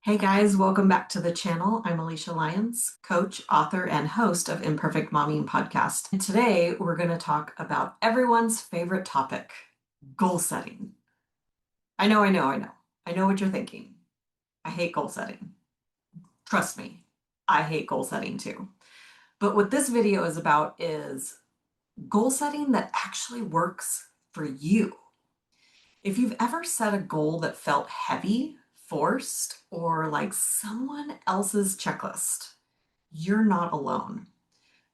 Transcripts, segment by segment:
Hey guys, welcome back to the channel. I'm Alysia Lyons, coach, author, and host of Imperfect Momming Podcast. And today we're going to talk about everyone's favorite topic, goal setting. I know. I know what you're thinking. I hate goal setting. Trust me, I hate goal setting too. But what this video is about is goal setting that actually works for you. If you've ever set a goal that felt heavy, forced, or like someone else's checklist, you're not alone.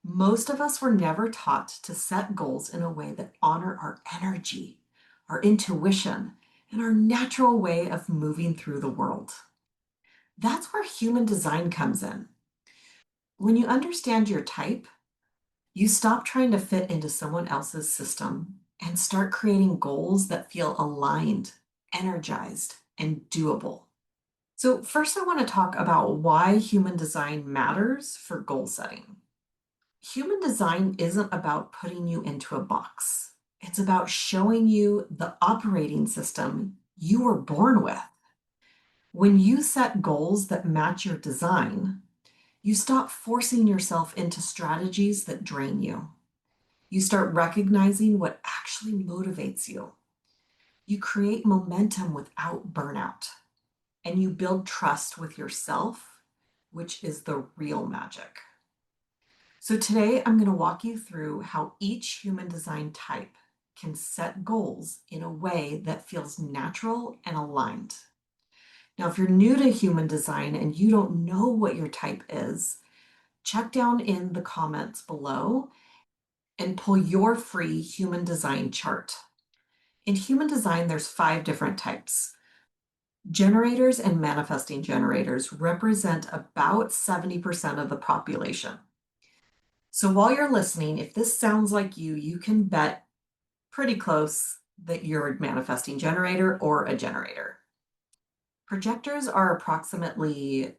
Most of us were never taught to set goals in a way that honor our energy, our intuition, and our natural way of moving through the world. That's where human design comes in. When you understand your type, you stop trying to fit into someone else's system and start creating goals that feel aligned, energized, and doable. So, first, I want to talk about why human design matters for goal setting. Human design isn't about putting you into a box, it's about showing you the operating system you were born with. When you set goals that match your design, you stop forcing yourself into strategies that drain you. You start recognizing what actually motivates you. You create momentum without burnout, and you build trust with yourself, which is the real magic. So today I'm going to walk you through how each human design type can set goals in a way that feels natural and aligned. Now, if you're new to human design and you don't know what your type is, check down in the comments below and pull your free human design chart. In human design, there's 5 different types. Generators and manifesting generators represent about 70% of the population. So while you're listening, if this sounds like you can bet pretty close that you're a manifesting generator or a generator. Projectors are approximately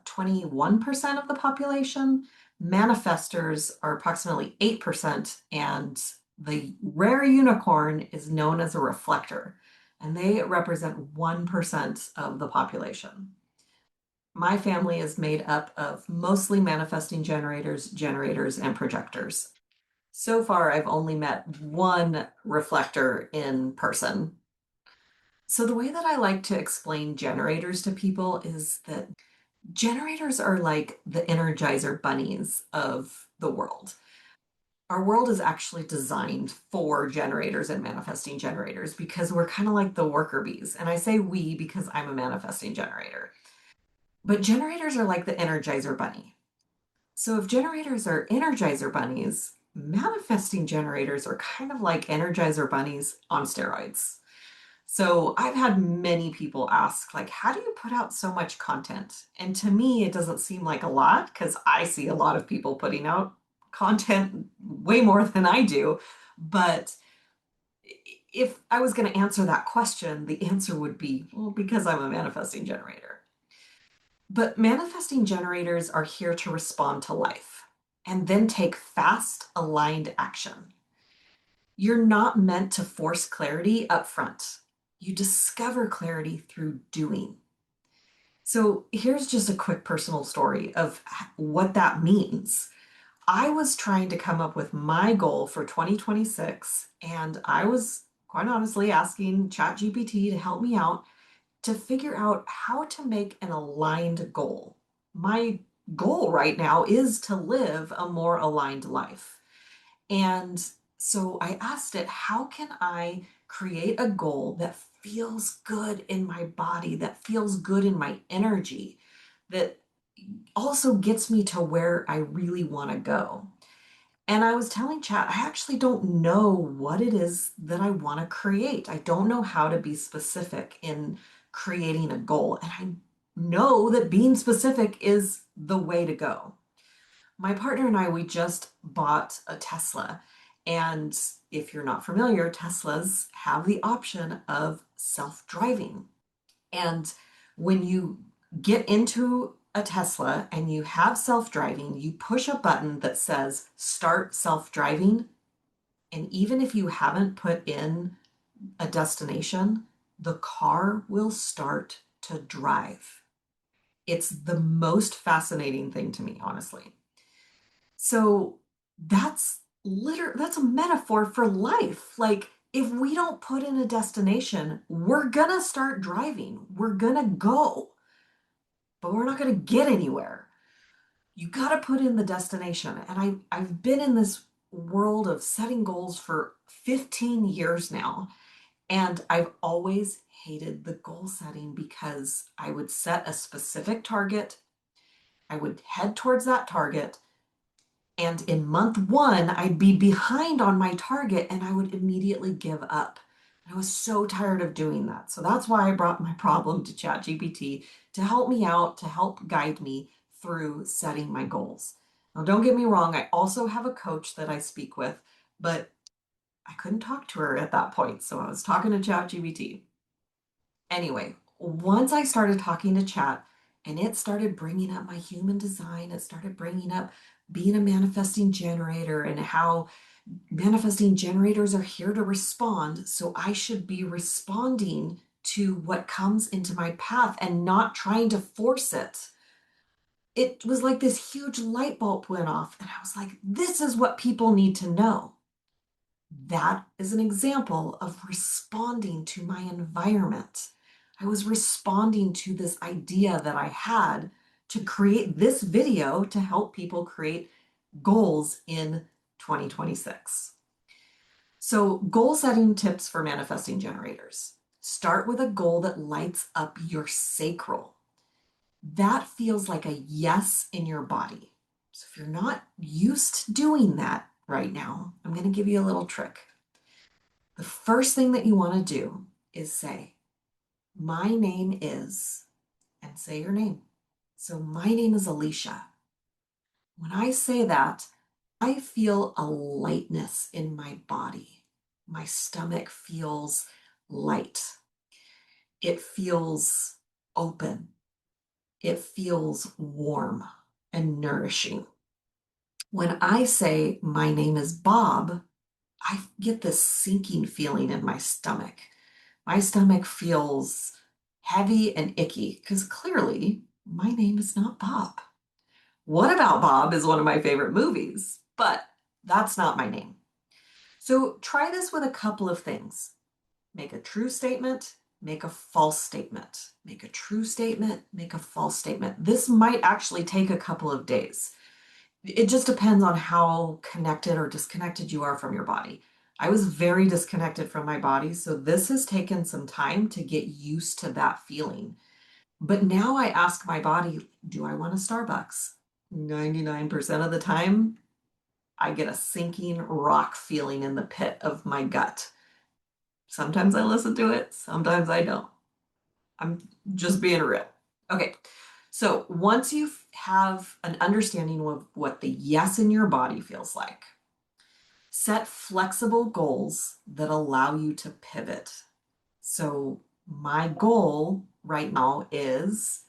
21% of the population. Manifestors are approximately 8%, and the rare unicorn is known as a reflector, and they represent 1% of the population. My family is made up of mostly manifesting generators, and projectors. So far, I've only met one reflector in person. So, the way that I like to explain generators to people is that generators are like the energizer bunnies of the world. Our world is actually designed for generators and manifesting generators because we're kind of like the worker bees. And I say we because I'm a manifesting generator. But generators are like the energizer bunny. So if generators are energizer bunnies, manifesting generators are kind of like energizer bunnies on steroids. So I've had many people ask, like, how do you put out so much content? And to me, it doesn't seem like a lot because I see a lot of people putting out content way more than I do. But if I was going to answer that question, the answer would be, well, because I'm a manifesting generator. But manifesting generators are here to respond to life and then take fast, aligned action. You're not meant to force clarity up front. You discover clarity through doing. So here's just a quick personal story of what that means. I was trying to come up with my goal for 2026, and I was quite honestly asking ChatGPT to help me out to figure out how to make an aligned goal. My goal right now is to live a more aligned life. And so I asked it, how can I create a goal that feels good in my body, that feels good in my energy, that also gets me to where I really want to go? And I was telling Chat, I actually don't know what it is that I want to create. I don't know how to be specific in creating a goal. And I know that being specific is the way to go. My partner and I, we just bought a Tesla. And if you're not familiar, Teslas have the option of self-driving. And when you get into a Tesla and you have self-driving, you push a button that says start self-driving. And even if you haven't put in a destination, the car will start to drive. It's the most fascinating thing to me, honestly. So that's a metaphor for life. Like if we don't put in a destination, we're gonna start driving. We're gonna go, but we're not gonna get anywhere. You gotta put in the destination. And I've been in this world of setting goals for 15 years now. And I've always hated the goal setting because I would set a specific target, I would head towards that target, and in month one, I'd be behind on my target and I would immediately give up. I was so tired of doing that. So that's why I brought my problem to ChatGPT to help me out, to help guide me through setting my goals. Now, don't get me wrong, I also have a coach that I speak with, but I couldn't talk to her at that point. So I was talking to ChatGPT. Anyway, once I started talking to Chat and it started bringing up my human design, it started bringing up being a manifesting generator and how manifesting generators are here to respond. So I should be responding to what comes into my path and not trying to force it. It was like this huge light bulb went off, and I was like, this is what people need to know. That is an example of responding to my environment. I was responding to this idea that I had to create this video to help people create goals in 2026. So, goal setting tips for manifesting generators. Start with a goal that lights up your sacral. That feels like a yes in your body. So, if you're not used to doing that right now, I'm going to give you a little trick. The first thing that you want to do is say, my name is, and say your name. So my name is Alysia. When I say that, I feel a lightness in my body. My stomach feels light. It feels open. It feels warm and nourishing. When I say my name is Bob, I get this sinking feeling in my stomach. My stomach feels heavy and icky because clearly my name is not Bob. What About Bob is one of my favorite movies, but that's not my name. So try this with a couple of things. Make a true statement, make a false statement. Make a true statement, make a false statement. This might actually take a couple of days. It just depends on how connected or disconnected you are from your body. I was very disconnected from my body, so this has taken some time to get used to that feeling. But now I ask my body, do I want a Starbucks? 99% of the time, I get a sinking rock feeling in the pit of my gut. Sometimes I listen to it, sometimes I don't. I'm just being real. Okay, so once you have an understanding of what the yes in your body feels like, set flexible goals that allow you to pivot. So my goal right now is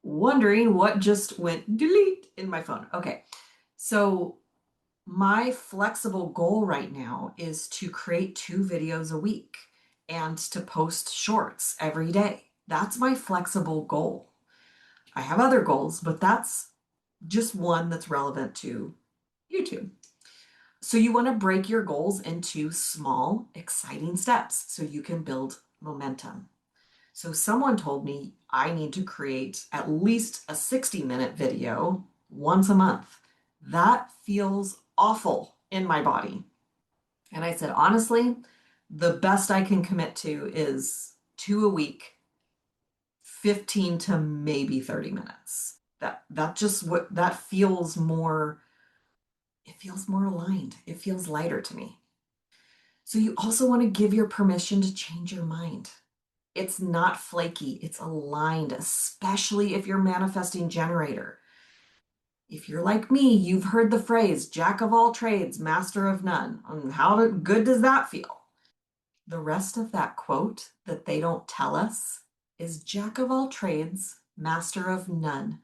wondering what just went delete in my phone. Okay, so my flexible goal right now is to create 2 videos a week and to post shorts every day. That's my flexible goal. I have other goals, but that's just one that's relevant to YouTube. So you want to break your goals into small, exciting steps so you can build momentum. So someone told me I need to create at least a 60-minute video once a month. That feels awful in my body. And I said, honestly, the best I can commit to is 2 a week, 15 to maybe 30 minutes. That just what that feels more, it feels more aligned. It feels lighter to me. So you also want to give your permission to change your mind. It's not flaky, it's aligned, especially if you're manifesting generator. If you're like me, you've heard the phrase jack of all trades, master of none. How good does that feel? The rest of that quote that they don't tell us is jack of all trades, master of none,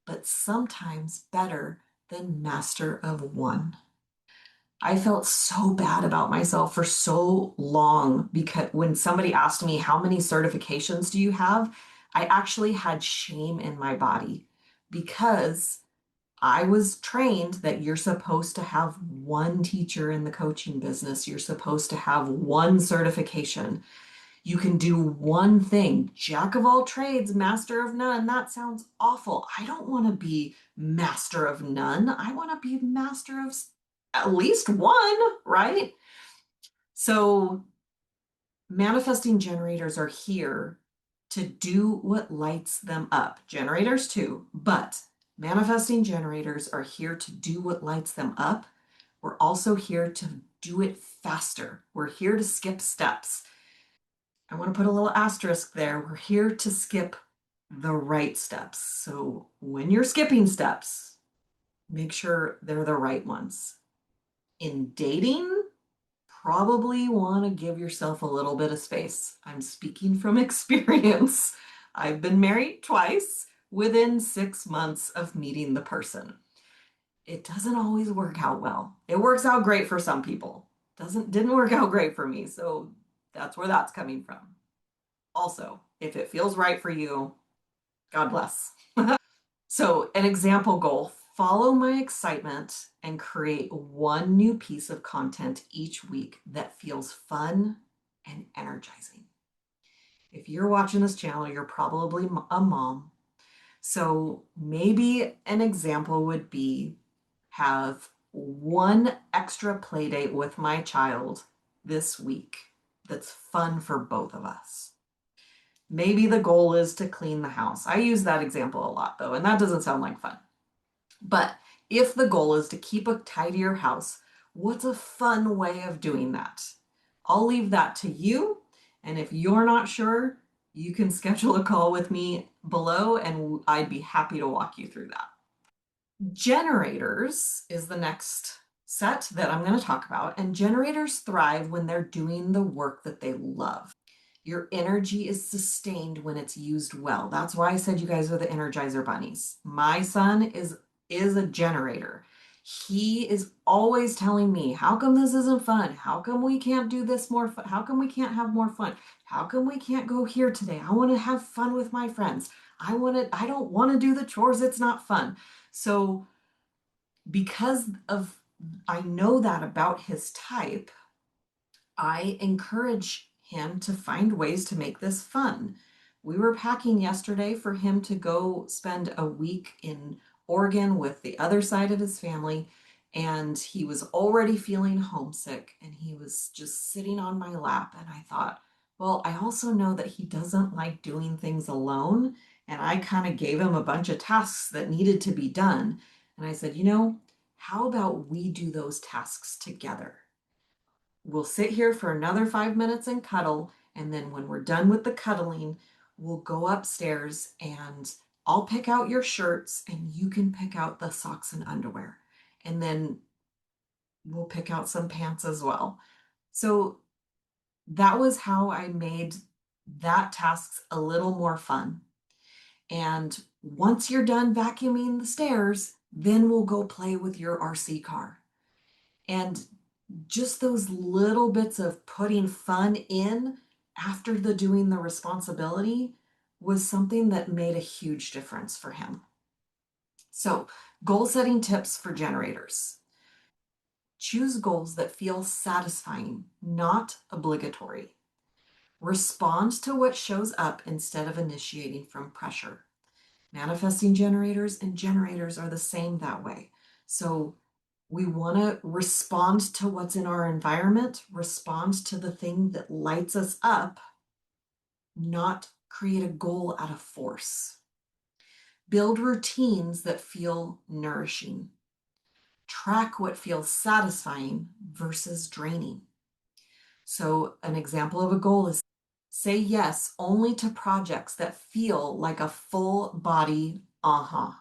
but sometimes better than master of one. I felt so bad about myself for so long because when somebody asked me, how many certifications do you have? I actually had shame in my body because I was trained that you're supposed to have one teacher in the coaching business. You're supposed to have one certification. You can do one thing. Jack of all trades, master of none. That sounds awful. I don't want to be master of none. I want to be master of at least one, right? So manifesting generators are here to do what lights them up. Generators too, but manifesting generators are here to do what lights them up. We're also here to do it faster. We're here to skip steps. I want to put a little asterisk there. We're here to skip the right steps. So when you're skipping steps, make sure they're the right ones. In dating, probably want to give yourself a little bit of space. I'm speaking from experience. I've been married twice within 6 months of meeting the person. It doesn't always work out well. It works out great for some people. Didn't work out great for me. So that's where that's coming from. Also, if it feels right for you, God bless. So, an example goal, follow my excitement and create one new piece of content each week that feels fun and energizing. If you're watching this channel, you're probably a mom. So, maybe an example would be have one extra play date with my child this week that's fun for both of us. Maybe the goal is to clean the house. I use that example a lot though, and that doesn't sound like fun. But if the goal is to keep a tidier house, what's a fun way of doing that? I'll leave that to you. And if you're not sure, you can schedule a call with me below and I'd be happy to walk you through that. Generators is the next set that I'm going to talk about. And generators thrive when they're doing the work that they love. Your energy is sustained when it's used well. That's why I said you guys are the Energizer bunnies. My son is a generator. He is always telling me, how come this isn't fun? How come we can't do this more fun? How come we can't have more fun? How come we can't go here today? I want to have fun with my friends. I don't want to do the chores. It's not fun. So because of I know that about his type, I encourage him to find ways to make this fun. We were packing yesterday for him to go spend a week in Oregon with the other side of his family, and he was already feeling homesick and he was just sitting on my lap. And I thought, well, I also know that he doesn't like doing things alone. And I kind of gave him a bunch of tasks that needed to be done. And I said, how about we do those tasks together? We'll sit here for another 5 minutes and cuddle. And then when we're done with the cuddling, we'll go upstairs and I'll pick out your shirts and you can pick out the socks and underwear. And then we'll pick out some pants as well. So that was how I made that task a little more fun. And once you're done vacuuming the stairs, then we'll go play with your RC car. And just those little bits of putting fun in after doing the responsibility was something that made a huge difference for him. So, goal setting tips for generators. Choose goals that feel satisfying, not obligatory. Respond to what shows up instead of initiating from pressure. Manifesting generators and generators are the same that way. So we want to respond to what's in our environment, respond to the thing that lights us up, not create a goal out of force. Build routines that feel nourishing. Track what feels satisfying versus draining. So an example of a goal is say yes only to projects that feel like a full body aha.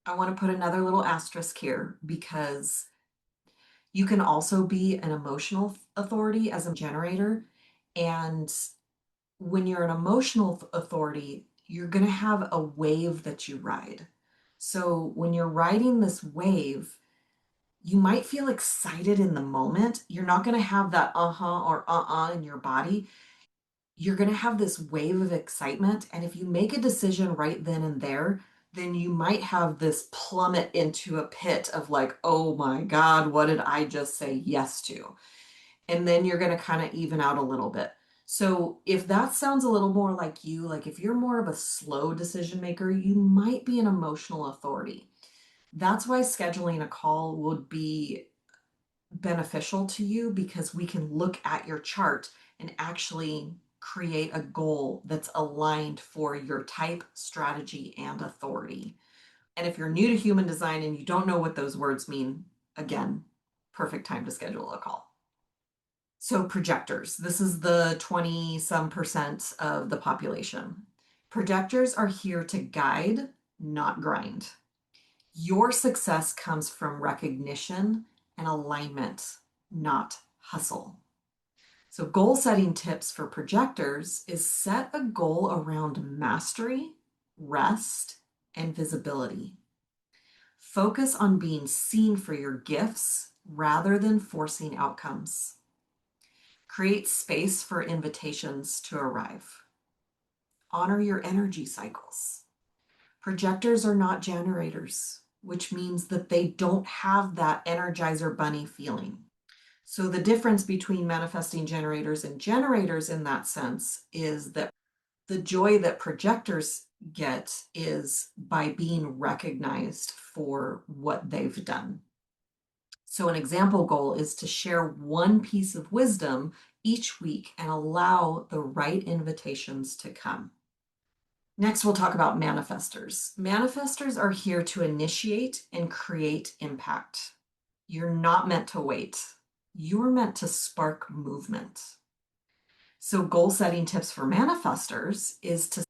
I want to put another little asterisk here because you can also be an emotional authority as a generator. And when you're an emotional authority, you're going to have a wave that you ride. So when you're riding this wave, you might feel excited in the moment. You're not going to have that uh-huh or uh-uh in your body. you're going to have this wave of excitement. And if you make a decision right then and there, then you might have this plummet into a pit of like, oh my God, what did I just say yes to? And then you're going to kind of even out a little bit. So if that sounds a little more like you, like if you're more of a slow decision maker, you might be an emotional authority. That's why scheduling a call would be beneficial to you, because we can look at your chart and actually create a goal that's aligned for your type, strategy, and authority. And if you're new to human design and you don't know what those words mean, again, perfect time to schedule a call. So projectors, this is the 20 some percent of the population. Projectors are here to guide, not grind. Your success comes from recognition and alignment, not hustle. So goal setting tips for projectors is set a goal around mastery, rest, and visibility. Focus on being seen for your gifts rather than forcing outcomes. Create space for invitations to arrive. Honor your energy cycles. Projectors are not generators, which means that they don't have that Energizer bunny feeling. So the difference between manifesting generators and generators in that sense is that the joy that projectors get is by being recognized for what they've done. So an example goal is to share one piece of wisdom each week and allow the right invitations to come. Next, we'll talk about manifestors. Manifestors are here to initiate and create impact. You're not meant to wait. You're meant to spark movement. So goal setting tips for manifestors is to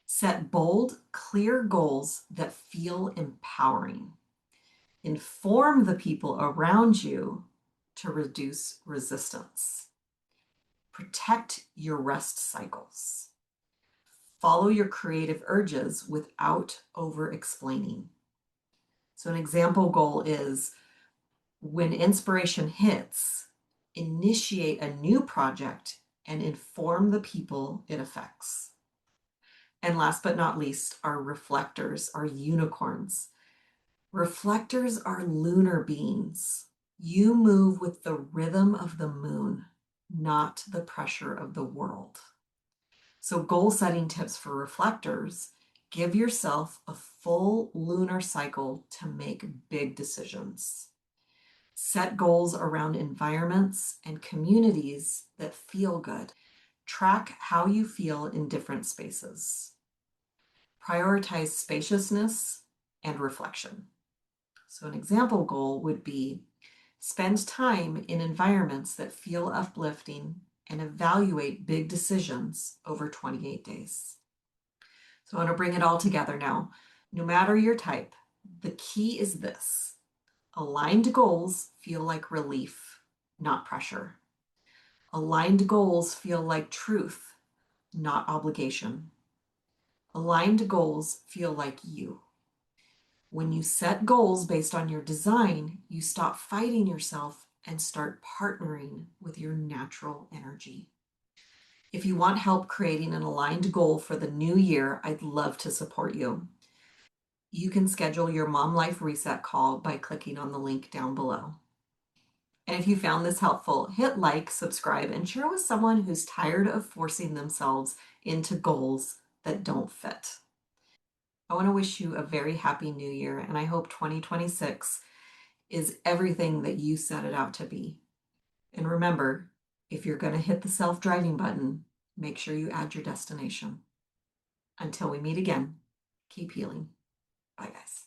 set bold, clear goals that feel empowering. Inform the people around you to reduce resistance. Protect your rest cycles. Follow your creative urges without over-explaining. So an example goal is, when inspiration hits, initiate a new project and inform the people it affects. And last but not least, our reflectors, our unicorns. Reflectors are lunar beings. You move with the rhythm of the moon, not the pressure of the world. So goal setting tips for reflectors: give yourself a full lunar cycle to make big decisions. Set goals around environments and communities that feel good. Track how you feel in different spaces. Prioritize spaciousness and reflection. So an example goal would be, spend time in environments that feel uplifting and evaluate big decisions over 28 days. So I want to bring it all together now. No matter your type, the key is this: aligned goals feel like relief, not pressure. Aligned goals feel like truth, not obligation. Aligned goals feel like you. When you set goals based on your design, you stop fighting yourself and start partnering with your natural energy. If you want help creating an aligned goal for the new year, I'd love to support you. You can schedule your Mom Life Reset call by clicking on the link down below. And if you found this helpful, hit like, subscribe, and share with someone who's tired of forcing themselves into goals that don't fit. I want to wish you a very happy new year, and I hope 2026 is everything that you set it out to be. And remember, if you're going to hit the self-driving button, make sure you add your destination. Until we meet again, keep healing. Bye, guys.